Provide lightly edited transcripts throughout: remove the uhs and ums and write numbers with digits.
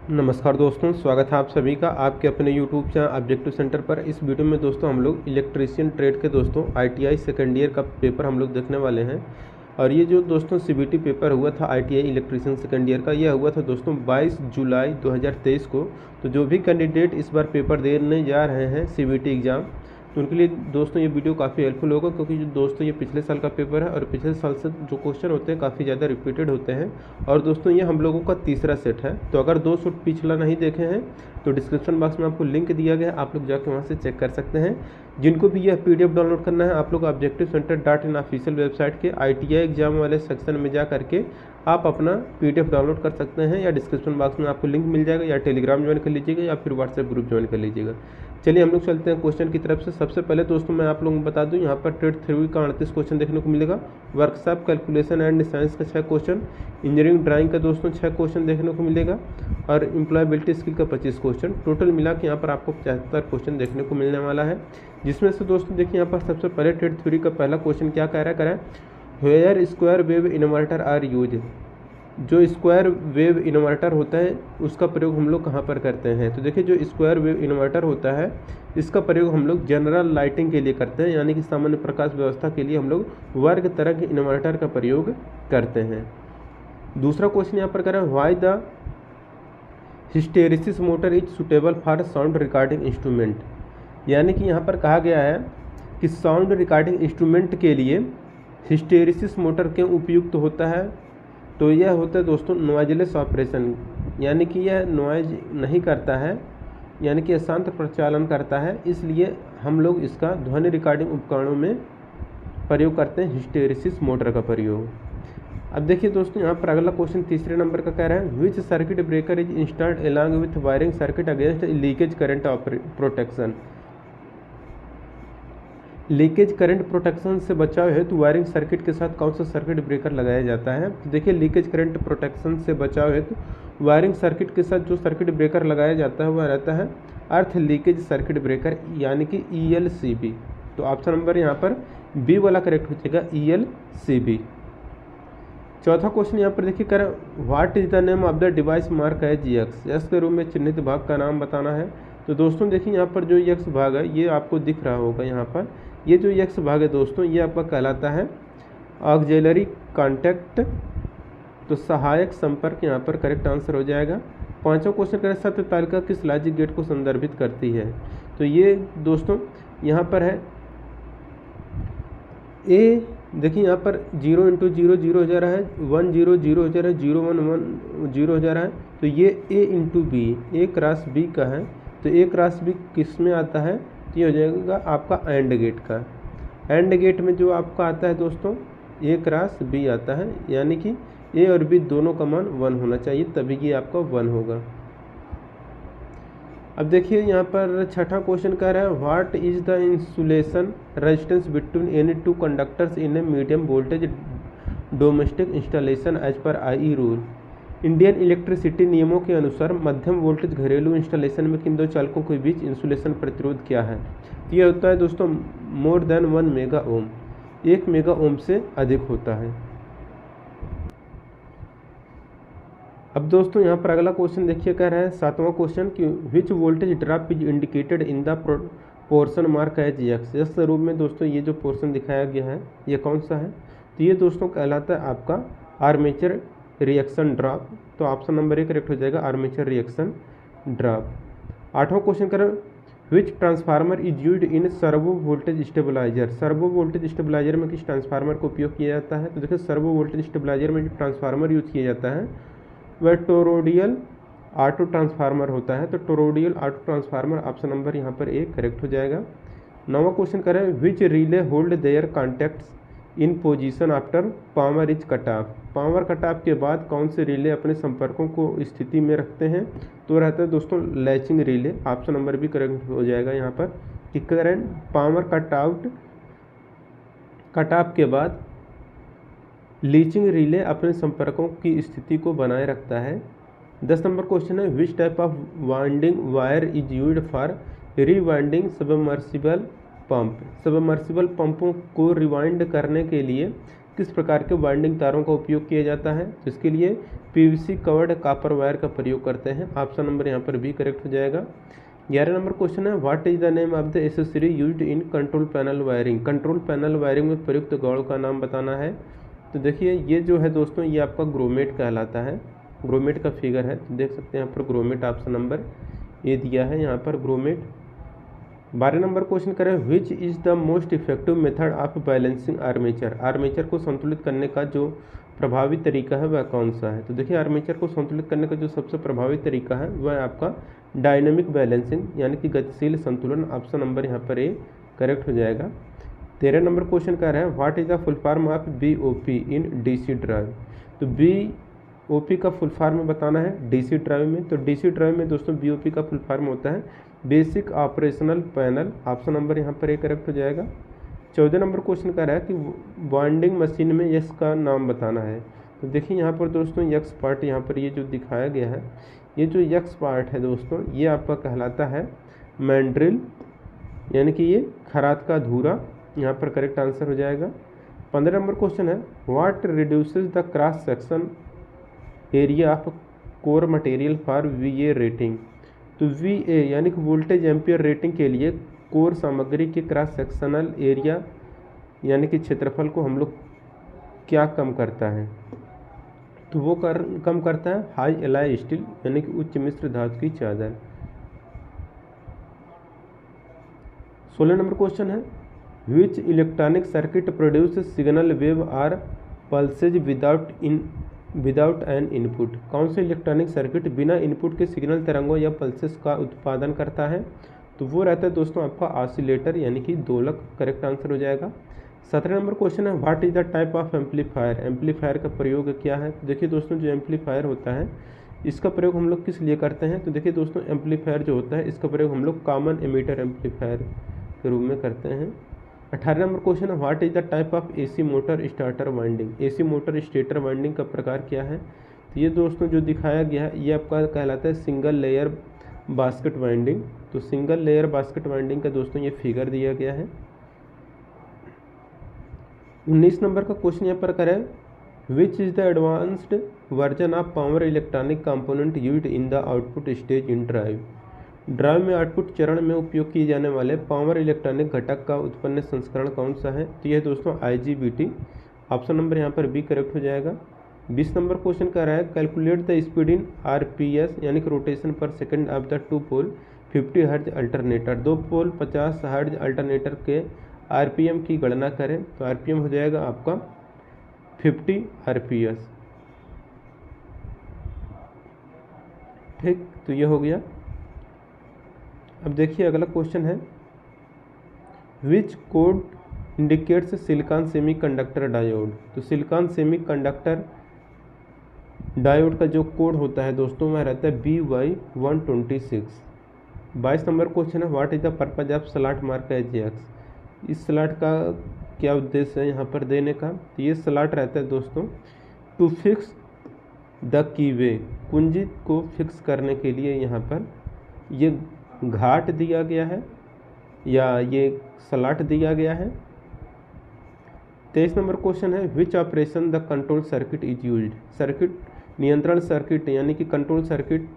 नमस्कार दोस्तों, स्वागत है आप सभी का आपके अपने यूट्यूब चैनल ऑब्जेक्टिव सेंटर पर। इस वीडियो में दोस्तों हम लोग इलेक्ट्रीशियन ट्रेड के दोस्तों आईटीआई सेकेंड ईयर का पेपर हम लोग देखने वाले हैं। और ये जो दोस्तों सीबीटी पेपर हुआ था आईटीआई इलेक्ट्रीशियन सेकेंड ईयर का, यह हुआ था दोस्तों 22 जुलाई 2023 को। तो जो भी कैंडिडेट इस बार पेपर देने जा रहे हैं सीबीटी एग्ज़ाम, तो उनके लिए दोस्तों ये वीडियो काफ़ी हेल्पफुल होगा, क्योंकि जो दोस्तों ये पिछले साल का पेपर है और पिछले साल से जो क्वेश्चन होते हैं काफ़ी ज़्यादा रिपीटेड होते हैं। और दोस्तों ये हम लोगों का तीसरा सेट है। तो अगर 2 सेट पिछला नहीं देखे हैं तो डिस्क्रिप्शन बॉक्स में आपको लिंक दिया गया है, आप लोग जाकर वहाँ से चेक कर सकते हैं। जिनको भी यह पीडीएफ डाउनलोड करना है, आप लोग objective centre .in official website के आईटीआई एग्जाम वाले सेक्शन में जा करके आप अपना पीडीएफ डाउनलोड कर सकते हैं, या डिस्क्रिप्शन बॉक्स में आपको लिंक मिल जाएगा, या टेलीग्राम ज्वाइन कर लीजिएगा, या फिर व्हाट्सएप ग्रुप ज्वाइन कर लीजिएगा। चलिए हम लोग चलते हैं क्वेश्चन की तरफ से। सबसे पहले दोस्तों मैं आप लोगों को बता दूं, यहाँ पर ट्रेड थ्योरी का 38 क्वेश्चन देखने को मिलेगा, वर्कशॉप कैलकुलेशन एंड साइंस का 6 क्वेश्चन, इंजीनियरिंग ड्राइंग का दोस्तों 6 क्वेश्चन देखने को मिलेगा, और एम्प्लॉयबिलिटी स्किल का 25 क्वेश्चन। टोटल मिला के यहाँ पर आपको 75 क्वेश्चन देखने को मिलने वाला है। जिसमें से दोस्तों देखिए यहाँ पर सबसे पहले ट्रेड थ्योरी का पहला क्वेश्चन क्या कह रहा है, where square wave inverter are use. जो स्क्वायर वेव इन्वर्टर होता है उसका प्रयोग हम लोग कहाँ पर करते हैं। तो देखिए जो स्क्वायर वेव इन्वर्टर होता है इसका प्रयोग हम लोग जनरल लाइटिंग के लिए करते हैं, यानी कि सामान्य प्रकाश व्यवस्था के लिए हम लोग वर्ग तरंग के इन्वर्टर का प्रयोग करते हैं। दूसरा क्वेश्चन यहाँ पर कह रहा है, why the hysteresis motor is suitable for sound recording instrument. यानी कि यहाँ पर कहा गया है कि साउंड रिकॉर्डिंग इंस्ट्रूमेंट के लिए हिस्टेरिसिस मोटर क्यों उपयुक्त होता है। तो यह होता है दोस्तों नॉइजलेस ऑपरेशन, यानी कि यह नॉइज नहीं करता है, यानी कि अशांत प्रचालन करता है, इसलिए हम लोग इसका ध्वनि रिकॉर्डिंग उपकरणों में प्रयोग करते हैं हिस्टेरिसिस मोटर का प्रयोग। अब देखिए दोस्तों यहाँ पर अगला क्वेश्चन तीसरे नंबर का कह रहा है, विच circuit breaker is installed along with wiring circuit against leakage current protection. Leakage current protection से बचाव हेतु वायरिंग सर्किट के साथ कौन सा सर्किट ब्रेकर लगाया जाता है। तो देखिए लीकेज करंट प्रोटेक्शन से बचाव हेतु वायरिंग सर्किट के साथ जो सर्किट ब्रेकर लगाया जाता है वह रहता है अर्थ लीकेज सर्किट ब्रेकर, यानी कि ELCB। तो ऑप्शन नंबर यहाँ पर बी वाला करेक्ट हो जाएगा, ELCB। चौथा क्वेश्चन यहाँ पर देखिए कर, what is the name of the device mark as X। यस के रूप में चिन्हित भाग का नाम बताना है। तो दोस्तों देखिए यहाँ पर जो X भाग है ये आपको दिख रहा होगा, यहाँ पर ये जो X भाग है दोस्तों ये आपका कहलाता है ऑक्सिलरी कॉन्टैक्ट, तो सहायक संपर्क यहाँ पर करेक्ट आंसर हो जाएगा। पांचवा क्वेश्चन करें, सत्य तालिका किस लॉजिक गेट को संदर्भित करती है। तो ये दोस्तों यहाँ पर है ए, देखिए यहाँ पर 0 × 0 0 हो जा रहा है, 1 0 0 हो जा रहा है, 0 1 1 0 हो जा रहा है। तो ये A × B, A cross B का है। तो A क्रॉस B किस में आता है, तो ये हो जाएगा आपका एंड गेट का। एंड गेट में जो आपका आता है दोस्तों A क्रॉस B आता है, यानी कि A और B दोनों का मान 1 होना चाहिए, तभी ये आपका 1 होगा। अब देखिए यहाँ पर छठा क्वेश्चन कह रहा है, what is the insulation resistance between any two conductors in a medium voltage domestic installation as per IE rule. Indian electricity नियमों के अनुसार मध्यम वोल्टेज घरेलू इंस्टॉलेशन में किन दो चालकों के बीच इंसुलेशन प्रतिरोध क्या है। तो यह होता है दोस्तों more than 1 mega ohm, 1 mega ohm से अधिक होता है। अब दोस्तों यहाँ पर अगला क्वेश्चन देखिए कह रहा है सातवां क्वेश्चन कि which voltage drop is indicated in the portion mark as X। इस रूप में दोस्तों ये जो पोर्शन दिखाया गया है ये कौन सा है। तो ये दोस्तों कहलाता है आपका आर्मेचर रिएक्शन ड्रॉप। तो ऑप्शन नंबर 1 करेक्ट हो जाएगा, आर्मेचर रिएक्शन ड्रॉप। आठवां क्वेश्चन कर, which transformer is used in servo voltage stabiliser. Servo voltage stabiliser में किस ट्रांसफार्मर का उपयोग किया जाता है। तो देखिए सर्वो वोल्टेज स्टेबलाइजर में जो ट्रांसफार्मर यूज किया जाता है वह टोरोडियल ऑटो ट्रांसफार्मर होता है। तो टोरोडियल ऑटो ट्रांसफार्मर ऑप्शन नंबर यहाँ पर 1 करेक्ट हो जाएगा। नौवां क्वेश्चन करें, विच relay hold their contacts in position after power is cut off. Power cut off के बाद कौन से रिले अपने संपर्कों को स्थिति में रखते हैं। तो रहता है दोस्तों लैचिंग रिले, ऑप्शन नंबर भी करेक्ट हो जाएगा यहाँ पर कि करंट पावर कट ऑफ के बाद लीचिंग रिले अपने संपर्कों की स्थिति को बनाए रखता है। 10 नंबर क्वेश्चन है, which type of winding wire is used for rewinding submersible pump. Submersible पंपों को रिवाइंड करने के लिए किस प्रकार के वाइंडिंग तारों का उपयोग किया जाता है? तो इसके लिए पीवीसी कवर्ड कॉपर वायर का प्रयोग करते हैं। ऑप्शन नंबर यहाँ पर भी करेक्ट हो जाएगा। 11 नंबर क्वेश्चन है, what is the name of the accessory used in control panel wiring? Control panel wiring में प्रयुक्त गौड़ का नाम बताना है। तो देखिए ये जो है दोस्तों, ये आपका ग्रोमेट कहलाता है। ग्रोमेट का फिगर है, तो देख सकते हैं यहाँ पर ग्रोमेट ऑप्शन नंबर ए दिया है यहाँ पर ग्रोमेट। 12 नंबर क्वेश्चन करें, विच is the most effective method of balancing armature? Armature को संतुलित करने का जो प्रभावी तरीका है वह कौन सा है? तो देखिए आर्मेचर को संतुलित करने का जो सबसे प्रभावी तरीका है वह आपका डायनेमिक बैलेंसिंग यानी कि गतिशील संतुलन। ऑप्शन नंबर यहाँ पर ए करेक्ट हो जाएगा। 13 नंबर क्वेश्चन कह रहा है, what is the full form of BOP in DC drive? तो बीओपी का फुल फॉर्म बताना है डीसी ड्राइव में। तो डीसी ड्राइव में दोस्तों बीओपी का फुल फॉर्म होता है basic operational panel. Option number यहाँ पर ए करेक्ट हो जाएगा। 14 नंबर क्वेश्चन कह रहा है कि बॉन्डिंग मशीन में यक्स का नाम बताना है। तो देखिए यहाँ पर दोस्तों यक्स पार्ट यहाँ पर ये जो दिखाया गया है, ये जो यक्स पार्ट है दोस्तों, ये आपका कहलाता है मैंड्रिल यानी कि ये खराद का धूरा। यहाँ पर करेक्ट आंसर हो जाएगा। 15 नंबर क्वेश्चन है, what reduces the cross section area of core material for वीए rating? तो वीए यानी कि वोल्टेज एम्पियर रेटिंग के लिए कोर सामग्री के क्रॉस सेक्शनल एरिया यानी कि क्षेत्रफल को हम लोग क्या कम करता है? तो वो कम करता है हाई एलॉय स्टील यानी कि उच्च मिश्र धातु की चादर। 16 नंबर क्वेश्चन है, which electronic circuit produce signal wave are pulses without an input? कौन से इलेक्ट्रॉनिक सर्किट बिना इनपुट के सिग्नल तरंगों या पल्सेस का उत्पादन करता है? तो वो रहता है दोस्तों आपका ऑसिलेटर यानी कि दोलक। करेक्ट आंसर हो जाएगा। 17 नंबर क्वेश्चन है, what is the type of amplifier? Amplifier का प्रयोग क्या है? तो देखिए दोस्तों जो एम्पलीफायर होता है इसका प्रयोग हम लोग किस लिए करते हैं? तो देखिए दोस्तों एम्पलीफायर जो होता है इसका प्रयोग हम लोग कॉमन एमीटर एम्पलीफायर के रूप में करते हैं। 18 नंबर क्वेश्चन है, what is the type of AC motor starter winding? AC motor stator winding का प्रकार क्या है? तो ये दोस्तों जो दिखाया गया है ये आपका कहलाता है सिंगल लेयर बास्केट वाइंडिंग। तो सिंगल लेयर बास्केट वाइंडिंग का दोस्तों ये फिगर दिया गया है। 19 नंबर का क्वेश्चन यहाँ पर करें, विच is the advanced version of power electronic component used in the output stage in drive? Drive में आउटपुट चरण में उपयोग किए जाने वाले पावर इलेक्ट्रॉनिक घटक का उत्पन्न संस्करण कौन सा है? तो यह दोस्तों IGBT। ऑप्शन नंबर यहाँ पर बी करेक्ट हो जाएगा। 20 नंबर क्वेश्चन कर रहा है, calculate the speed in RPS यानी कि रोटेशन पर सेकंड ऑफ द 2 पोल 50 हर्ज अल्टरनेटर। 2 पोल 50 हर्ज अल्टरनेटर के RPM की गणना करें। तो RPM हो जाएगा आपका 50 RPS। ठीक, तो ये हो गया। अब देखिए अगला क्वेश्चन है, विच code indicates silicon semiconductor diode? तो सिलिकॉन सेमीकंडक्टर डायोड का जो कोड होता है दोस्तों वह रहता है BY126। 22 नंबर क्वेश्चन है, what is the purpose of slot mark as X? इस स्लॉट का क्या उद्देश्य है यहाँ पर देने का? तो ये स्लॉट रहता है दोस्तों टू फिक्स द कीवे, कुंजी को फिक्स करने के लिए यहाँ पर ये घाट दिया गया है या ये स्लॉट दिया गया है। 23 नंबर क्वेश्चन है, which operation the control circuit is used? Circuit नियंत्रण सर्किट यानी कि कंट्रोल सर्किट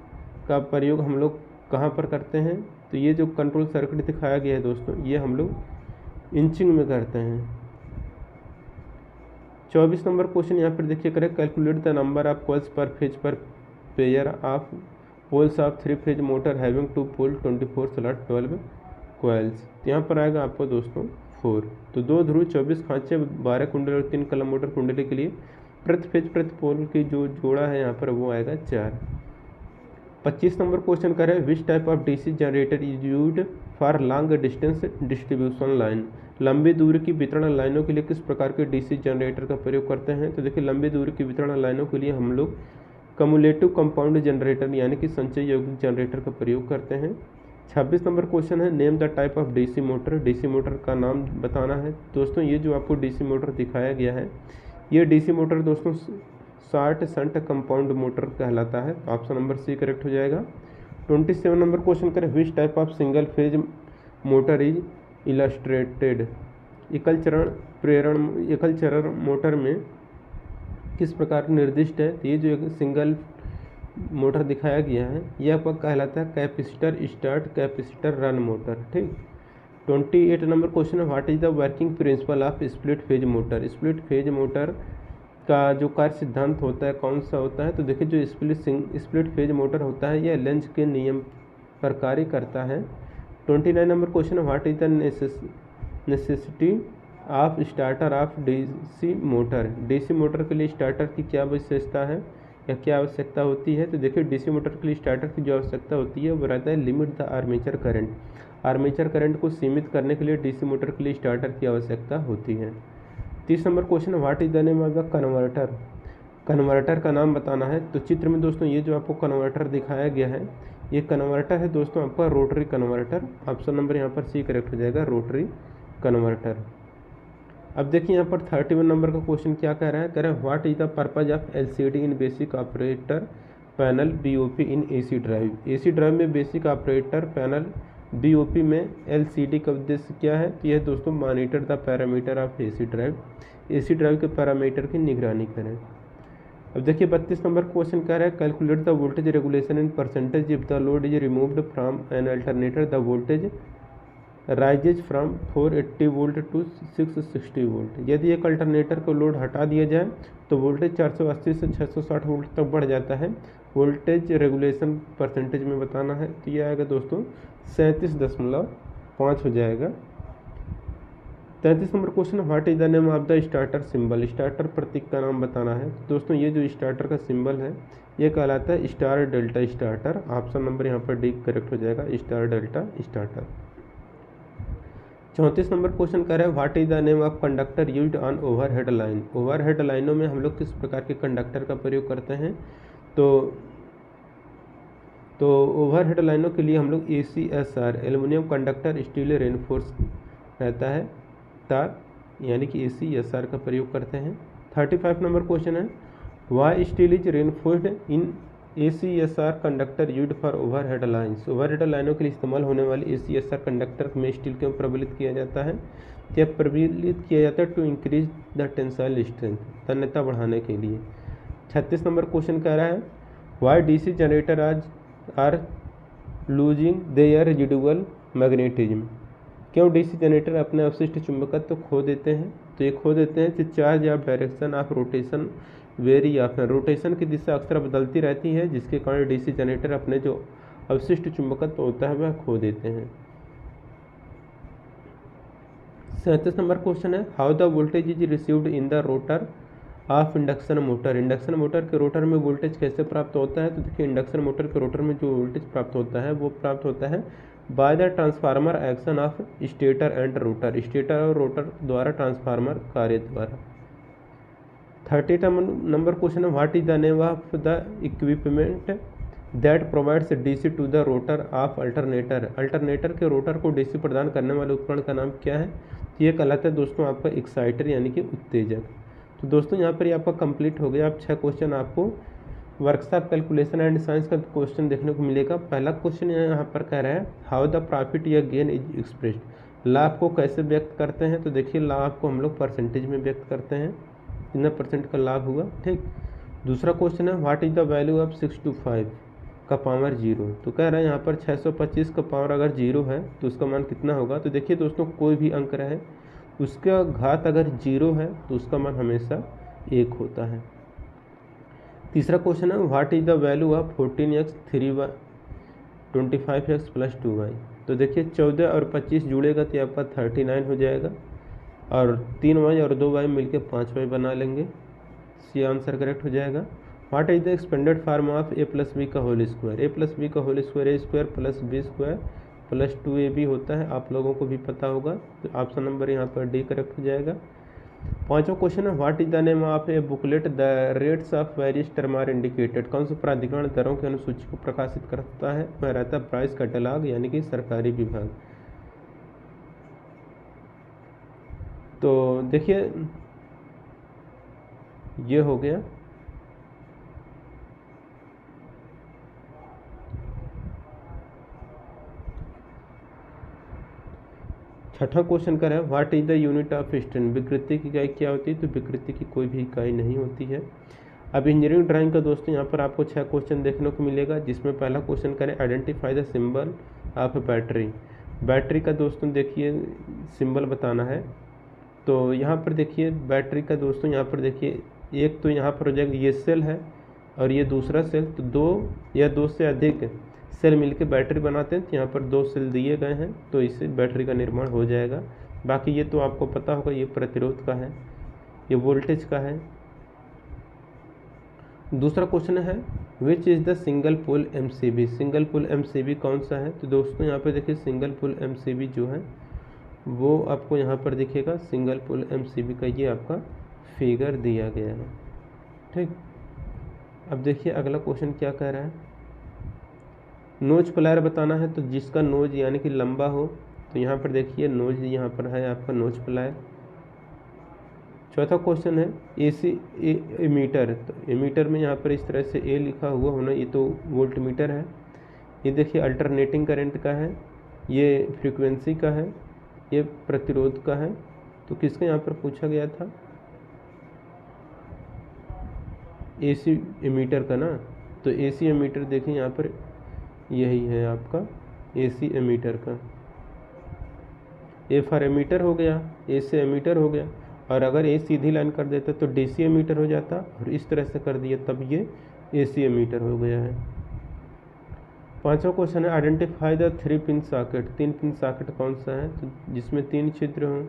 का प्रयोग हम लोग कहाँ पर करते हैं? तो ये जो कंट्रोल सर्किट दिखाया गया है दोस्तों ये हम लोग इंचिंग में करते हैं। 24 नंबर क्वेश्चन यहाँ पर देखिए करें, calculate the number of coils per phase per pair of poles of 3 phase motor having 2 pole 24 slot 12 coils. तो यहाँ पर आएगा आपको दोस्तों 4। तो 2 ध्रुव 24 खांचे 12 कुंडल और 3 कलम मोटर कुंडली के लिए प्रति फेज प्रति पोल की जो जोड़ा है यहाँ पर वो आएगा 4। 25 नंबर क्वेश्चन करें, which type of DC generator is used for long distance distribution line? लंबी दूरी की वितरण लाइनों के लिए किस प्रकार के डीसी जनरेटर का प्रयोग करते हैं? तो देखिए लंबी दूरी की वितरण लाइनों के लिए हम लोग कम्युलेटिव कंपाउंड जनरेटर यानी कि संचय यौगिक जनरेटर का प्रयोग करते हैं। 26 नंबर क्वेश्चन है, name the type of DC motor? DC motor का नाम बताना है। दोस्तों ये जो आपको डीसी मोटर दिखाया गया है ये डीसी मोटर दोस्तों शॉर्ट शंट कंपाउंड मोटर कहलाता है। ऑप्शन नंबर सी करेक्ट हो जाएगा। 27 नंबर क्वेश्चन करें, which type of single phase motor is illustrated? एकल चरण मोटर में किस प्रकार निर्दिष्ट है? तो ये जो एक सिंगल मोटर दिखाया गया है यह आपका कहलाता है capacitor start capacitor run motor. ठीक। 28 नंबर क्वेश्चन है, what is the working principle of split phase motor? Split phase motor का जो कार्य सिद्धांत होता है कौन सा होता है? तो देखिए जो स्प्लिट फेज मोटर होता है यह लेंज के नियम पर कार्य करता है। 29 नंबर क्वेश्चन है, what is the necessity of starter of DC motor? DC motor के लिए स्टार्टर की क्या विशेषता है या क्या आवश्यकता होती है? तो देखिए डीसी मोटर के लिए स्टार्टर की जो आवश्यकता होती है वो रहता है limit the armature current. Armature current को सीमित करने के लिए डीसी मोटर के लिए स्टार्टर की आवश्यकता होती है। 30 number question, what is the name of the converter? Converter का नाम बताना है। तो चित्र में दोस्तों ये जो आपको कन्वर्टर दिखाया गया है ये कन्वर्टर है दोस्तों आपका रोटरी कन्वर्टर। ऑप्शन नंबर यहाँ पर सी करेक्ट हो जाएगा, रोटरी कन्वर्टर। अब देखिए यहाँ पर 31 नंबर का क्वेश्चन क्या कह रहा है? कह रहा है what is the purpose of LCD in basic operator panel BOP in AC drive? AC drive में बेसिक ऑपरेटर पैनल बीओपी में एलसीडी का उद्देश्य क्या है? तो यह दोस्तों monitor the parameter of AC drive, AC drive के पैरामीटर की निगरानी करें। अब देखिए 32 नंबर क्वेश्चन कह रहा है calculate the voltage regulation in percentage if the load is removed from an alternator the voltage rises from 480 volt to 660 volt. यदि एक अल्टरनेटर को लोड हटा दिया जाए तो वोल्टेज 480 से 660 वोल्ट तक बढ़ जाता है। वोल्टेज रेगुलेशन परसेंटेज में बताना है तो ये आएगा दोस्तों 37.5 हो जाएगा। 33 number question, what is the name of the starter symbol? Starter प्रतीक का नाम बताना है। दोस्तों ये जो स्टार्टर का सिंबल है ये कहलाता है star delta starter. Option number यहाँ पर डी करेक्ट हो जाएगा, star delta starter. 34 number question कह रहा है what is the name of conductor used on overhead line? Overhead लाइनों में हम लोग किस प्रकार के कंडक्टर का प्रयोग करते हैं? तो ओवरहेड लाइनों के लिए हम लोग ACSR aluminium conductor steel reinforce रहता है तार यानी कि ACSR का प्रयोग करते हैं। 35 नंबर क्वेश्चन है, why steel is reinforced in ACSR conductor used for overhead lines? Overhead लाइनों के लिए इस्तेमाल होने वाले ACSR कंडक्टर में स्टील क्यों प्रबलित किया जाता है? यह प्रबलित किया जाता है to increase the tensile strength, तन्यता बढ़ाने के लिए। 36 नंबर क्वेश्चन कह रहा है why DC generator are losing their residual magnetism? क्यों DC जनरेटर अपने अवशिष्ट चुंबकत्व तो खो देते हैं? तो ये खो देते हैं कि charge of direction of rotation very often, rotation की दिशा अक्सर बदलती रहती है जिसके कारण DC जनरेटर अपने जो अवशिष्ट चुंबकत्व होता है वह खो देते हैं। 37 नंबर क्वेश्चन है, how the voltage is received in the rotor of induction motor? Induction motor के रोटर में वोल्टेज कैसे प्राप्त होता है? तो देखिए इंडक्शन मोटर के रोटर में जो वोल्टेज प्राप्त होता है वो प्राप्त होता है by the transformer action of stator and rotor, stator और रोटर द्वारा ट्रांसफार्मर कार्य द्वारा। 30 नंबर क्वेश्चन है, what is the name of the equipment that provides DC to the rotor of alternator? Alternator के रोटर को DC प्रदान करने वाले उपकरण का नाम क्या है? ये कहलाता है दोस्तों आपका एक्साइटर यानी कि उत्तेजक। तो दोस्तों यहाँ पर ये आपका कंप्लीट हो गया। अब 6 क्वेश्चन आपको वर्कशॉप कैलकुलेशन एंड साइंस का क्वेश्चन देखने को मिलेगा। पहला क्वेश्चन यहाँ पर कह रहा है हाउ द प्रॉफिट या गेन इज एक्सप्रेस्ड? लाभ को कैसे व्यक्त करते हैं? तो देखिए लाभ को हम लोग परसेंटेज में व्यक्त करते हैं, कितना % का लाभ हुआ। ठीक। दूसरा क्वेश्चन है what is the value of 625 का पावर 0? तो कह रहा है यहाँ पर 625 का पावर अगर 0 है तो उसका मान कितना होगा? तो देखिए दोस्तों कोई भी अंक रहे उसका घात अगर 0 है तो उसका मान हमेशा 1 होता है। तीसरा क्वेश्चन है what is the value of 14x 3y 25x + 2y? तो देखिए 14 और 25 जुड़ेगा तो आपका 39 हो जाएगा और 3y और 2y मिलकर 5y बना लेंगे। सी आंसर करेक्ट हो जाएगा। What is the expanded form of a + b का होल स्क्वायर? a + b का whole square a² + b² + 2ab होता है, आप लोगों को भी पता होगा। तो ऑप्शन नंबर यहाँ पर डी करेक्ट हो जाएगा। पांचवा क्वेश्चन है what is the name of a booklet the rates of various term are indicated? कौन सा प्राधिकरण दरों की अनुसूची को प्रकाशित करता है? वह रहता है प्राइस कैटलॉग यानी कि सरकारी विभाग। तो देखिए ये हो गया। छठा क्वेश्चन कर रहा है what is the unit of strength, विकृति की इकाई क्या होती है, तो विकृति की कोई भी इकाई नहीं होती है। अब इंजीनियरिंग ड्राइंग का दोस्तों यहाँ पर आपको 6 क्वेश्चन देखने को मिलेगा, जिसमें पहला क्वेश्चन करें identify the symbol of battery. Battery का दोस्तों देखिए सिंबल बताना है। तो यहाँ पर देखिए बैटरी का दोस्तों यहाँ पर देखिए एक तो यहाँ पर हो जाएगा ये सेल है और ये दूसरा सेल, तो 2 या 2 से अधिक सेल मिलकर बैटरी बनाते हैं। तो यहाँ पर 2 सेल दिए गए हैं तो इससे बैटरी का निर्माण हो जाएगा। बाकी ये तो आपको पता होगा, ये प्रतिरोध का है, ये वोल्टेज का है। दूसरा क्वेश्चन है which is the single pole MCB, single pole MCB कौन सा है, तो दोस्तों यहाँ पे देखिए सिंगल पोल एमसीबी जो है वो आपको यहाँ पर दिखेगा। सिंगल पोल एमसीबी का ये आपका फिगर दिया गया है। ठीक, अब देखिए अगला क्वेश्चन क्या कह रहा है, नोज प्लायर बताना है। तो जिसका नोज यानी कि लंबा हो, तो यहाँ पर देखिए नोज यहाँ पर है आपका नोज प्लायर। चौथा क्वेश्चन है एसी एमीटर, तो एमीटर में यहाँ पर इस तरह से ए लिखा हुआ होना, ये तो वोल्ट मीटर है। ये देखिए अल्टरनेटिंग करंट का है, ये फ्रीक्वेंसी का है, ये प्रतिरोध का है। तो किसका यहाँ पर पूछा गया था, एसी एमीटर का ना। तो एसी एमीटर देखें यहाँ पर यही है आपका एसी एमीटर का। ए फॉर एमीटर हो गया, ए से एमीटर हो गया, और अगर ए सीधी लाइन कर देता तो डीसी एमीटर हो जाता, और इस तरह से कर दिया तब ये एसी एमीटर हो गया है। पांचवा क्वेश्चन है identify the 3 pin socket, 3 pin socket कौन सा है, तो जिसमें 3 छिद्र हों।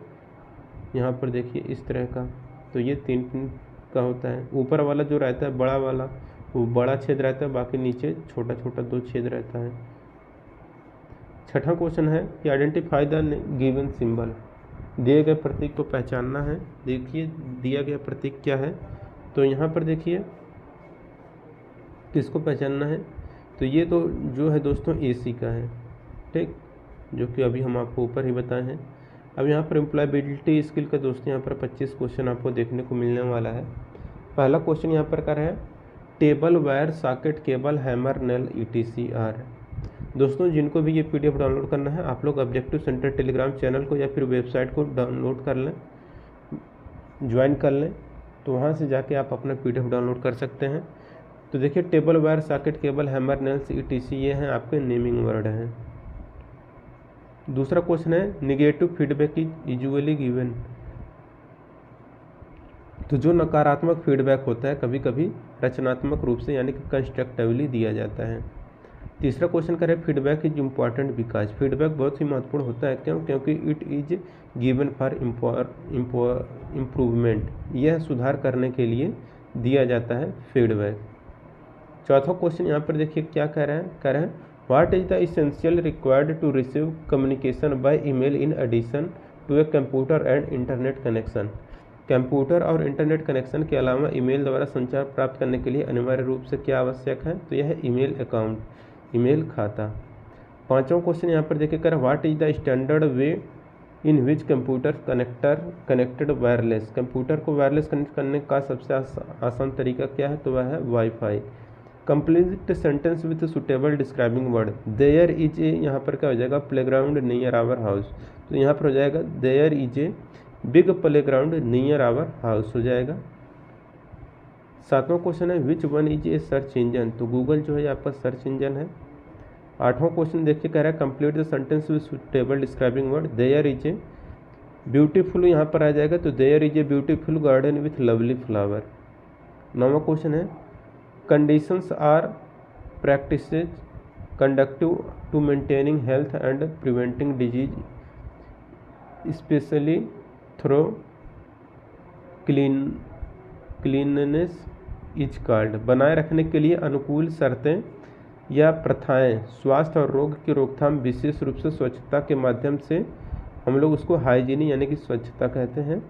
यहाँ पर देखिए इस तरह का, तो ये 3 पिन का होता है। ऊपर वाला जो रहता है बड़ा वाला वो बड़ा छेद रहता है, बाकी नीचे छोटा छोटा 2 छेद रहता है। छठा क्वेश्चन है कि आइडेंटिफाई द गिवन सिंबल, दिए गए प्रतीक को पहचानना है। देखिए दिया गया प्रतीक क्या है, तो यहाँ पर देखिए किसको पहचानना है, तो ये तो जो है दोस्तों एसी का है। ठीक, जो कि अभी हम आपको ऊपर ही बताए हैं। अब यहाँ पर एम्प्लॉयबिलिटी स्किल का दोस्तों यहाँ पर 25 क्वेश्चन आपको देखने को मिलने वाला है। पहला क्वेश्चन यहाँ पर कर है table wire socket cable hammer nail ETCR। दोस्तों जिनको भी ये PDF डाउनलोड करना है, आप लोग ऑब्जेक्टिव सेंटर टेलीग्राम चैनल को या फिर वेबसाइट को डाउनलोड कर लें, ज्वाइन कर लें, तो वहाँ से जाके आप अपना PDF डाउनलोड कर सकते हैं। तो देखिए table wire socket cable hammer nails ETC ये हैं आपके नेमिंग वर्ड हैं। दूसरा क्वेश्चन है negative feedback is usually given, तो जो नकारात्मक फीडबैक होता है कभी कभी रचनात्मक रूप से यानी कि कंस्ट्रक्टिवली दिया जाता है। तीसरा क्वेश्चन करें feedback is important because, feedback बहुत ही महत्वपूर्ण होता है, क्यों, क्योंकि it is given for improvement, यह सुधार करने के लिए दिया जाता है फीडबैक। चौथा क्वेश्चन यहाँ पर देखिए क्या कह रहे हैं what is the essential required to receive communication by email in addition to a computer and internet connection, computer और इंटरनेट कनेक्शन के अलावा ईमेल द्वारा संचार प्राप्त करने के लिए अनिवार्य रूप से क्या आवश्यक है, तो यह है ईमेल अकाउंट, ईमेल खाता। पांचवा क्वेश्चन यहाँ पर देखिए कर what is the standard way in which computer connected wireless, computer को वायरलेस कनेक्ट करने का सबसे आसान तरीका क्या है, तो वह है wifi. Complete sentence with suitable describing word, there is a, यहाँ पर क्या हो जाएगा प्लेग्राउंड नियर आवर हाउस, तो यहाँ पर हो जाएगा there is a big playground near our house हो जाएगा। सातवां क्वेश्चन है which one is a search engine, तो गूगल जो है आपका सर्च इंजन है। आठवां क्वेश्चन देखिए कह रहा है complete the sentence with suitable describing word, there is a beautiful यहाँ पर आ जाएगा, तो there is a beautiful garden with lovely flower. नौवां क्वेश्चन है conditions are practices conductive to maintaining health and preventing disease specially through cleanliness is called, बनाए रखने के लिए अनुकूल शर्तें या प्रथाएं स्वास्थ्य और रोग की रोकथाम विशेष रूप से स्वच्छता के माध्यम से हम लोग उसको हाइजीनी यानी कि स्वच्छता कहते हैं।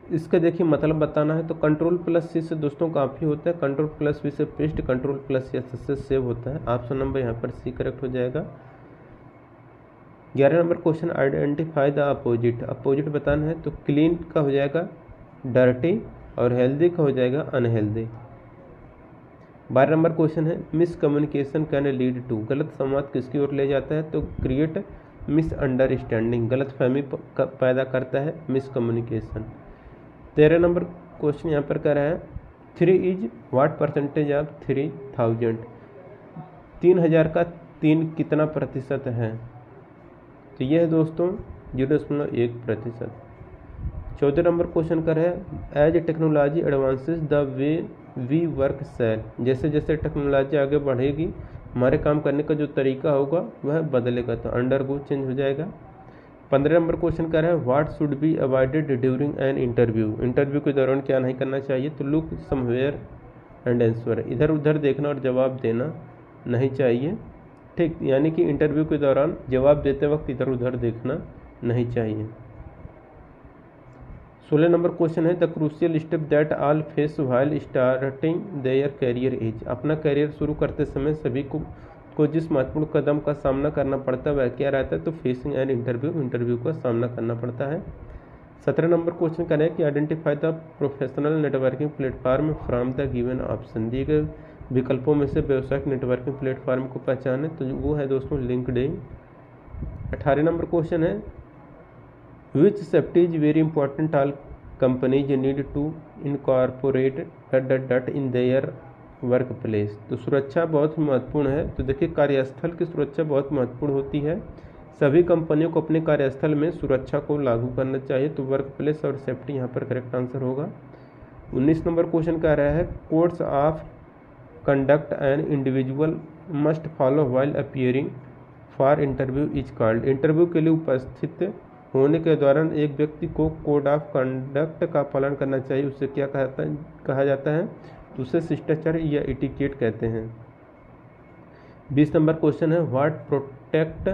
इसका देखिए मतलब बताना है, तो Ctrl+C से दोस्तों काफ़ी होता है, Ctrl+V से पेस्ट, Ctrl+S से सेव होता है। ऑप्शन नंबर यहाँ पर C करेक्ट हो जाएगा। 11 number question identify the opposite, opposite बताना है, तो क्लीन का हो जाएगा डर्टी और हेल्दी का हो जाएगा अनहेल्दी। 12 नंबर क्वेश्चन है miscommunication can lead to, गलत संवाद किसकी ओर ले जाता है, तो क्रिएट मिसअंडरस्टैंडिंग, गलतफहमी पैदा करता है, मिसकम्युनिकेशन। 13 नंबर क्वेश्चन यहाँ पर कह रहा है 3 इज व्हाट परसेंटेज ऑफ 3000, 3000 का 3 कितना प्रतिशत है? तो यह है दोस्तों 0.1%। 14 नंबर क्वेश्चन कर है as technology advances the way we work cell, जैसे जैसे टेक्नोलॉजी आगे बढ़ेगी हमारे काम करने का जो तरीका होगा वह बदलेगा, तो अंडरगो चेंज हो जाएगा। 15 नंबर क्वेश्चन कर है what should be avoided during an interview, interview के दौरान क्या नहीं करना चाहिए? तो लुक समवेयर एंड आंसर, इधर उधर देखना और जवाब देना नहीं चाहिए, ठीक, यानी कि इंटरव्यू के दौरान जवाब देते वक्त इधर उधर देखना नहीं चाहिए। 16 नंबर क्वेश्चन है the crucial step that all face while starting their career is, अपना कैरियर शुरू करते समय सभी को जिस महत्वपूर्ण कदम का सामना करना पड़ता है वह क्या रहता है? तो फेसिंग एन इंटरव्यू, इंटरव्यू का सामना करना पड़ता है। 17 नंबर क्वेश्चन का है कि identify the professional networking platform from the given option, दिए गए विकल्पों में से व्यावसायिक नेटवर्किंग प्लेटफॉर्म को पहचाने, तो वो है दोस्तों लिंक्डइन। 18 नंबर क्वेश्चन है which safety is very important all companies need to incorporate that in their workplace, तो सुरक्षा बहुत महत्वपूर्ण है। तो देखिए कार्यस्थल की सुरक्षा बहुत महत्वपूर्ण होती है, सभी कंपनियों को अपने कार्यस्थल में सुरक्षा को लागू करना चाहिए, तो वर्क प्लेस और सेफ्टी यहाँ पर करेक्ट आंसर होगा। 19 नंबर क्वेश्चन कह रहा है codes of conduct an individual must follow while appearing for interview is called, interview के लिए उपस्थित होने के दौरान एक व्यक्ति को कोड ऑफ कंडक्ट का पालन करना चाहिए, उससे क्या कहा जाता है? तो उसे शिष्टाचार या इटिकेट कहते हैं। 20 नंबर क्वेश्चन है what protect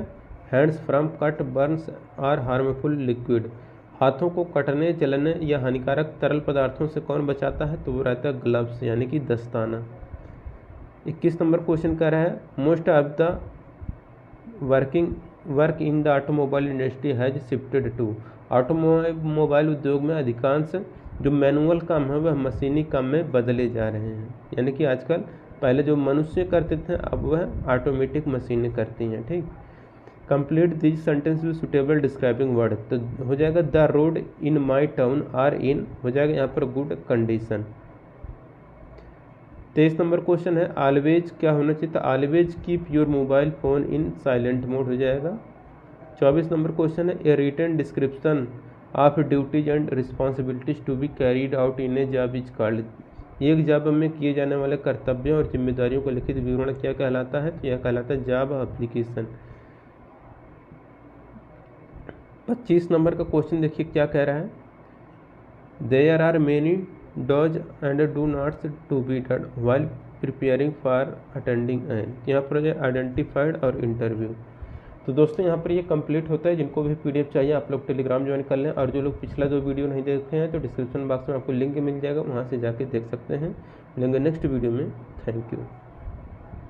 hands from cut Burns और हार्मफुल लिक्विड, हाथों को कटने जलने या हानिकारक तरल पदार्थों से कौन बचाता है? तो वो रहता है ग्लव्स यानी कि दस्ताना। 21 नंबर क्वेश्चन कह रहा है most of the work in the automobile industry has shifted to, automobile उद्योग में अधिकांश जो मैनुअल काम है वह मशीनी काम में बदले जा रहे हैं, यानी कि आजकल पहले जो मनुष्य करते थे अब वह ऑटोमेटिक मशीनें करती हैं, ठीक। Complete this sentence with suitable describing word, तो हो जाएगा the road in my town are in, हो जाएगा यहाँ पर गुड कंडीशन। 23 नंबर क्वेश्चन है ऑलवेज क्या होना चाहिए? तो always keep your mobile phone in silent mode हो जाएगा। 24 नंबर क्वेश्चन है a written description of duties and responsibilities to be carried out in a job is called, एक job में किए जाने वाले कर्तव्यों और जिम्मेदारियों का लिखित विवरण क्या कहलाता है? तो यह कहलाता है जॉब एप्लीकेशन। 25 नंबर का क्वेश्चन देखिए क्या कह रहा है there are many dos and do nots to be done while preparing for attending an, यहाँ पर है आइडेंटिफाइड और इंटरव्यू। तो दोस्तों यहाँ पर ये कंप्लीट होता है, जिनको भी पीडीएफ चाहिए आप लोग टेलीग्राम ज्वाइन कर लें, और जो लोग पिछला 2 वीडियो नहीं देखे हैं तो डिस्क्रिप्शन बॉक्स में आपको लिंक मिल जाएगा, वहाँ से जाके देख सकते हैं। मिलेंगे नेक्स्ट वीडियो में, थैंक यू।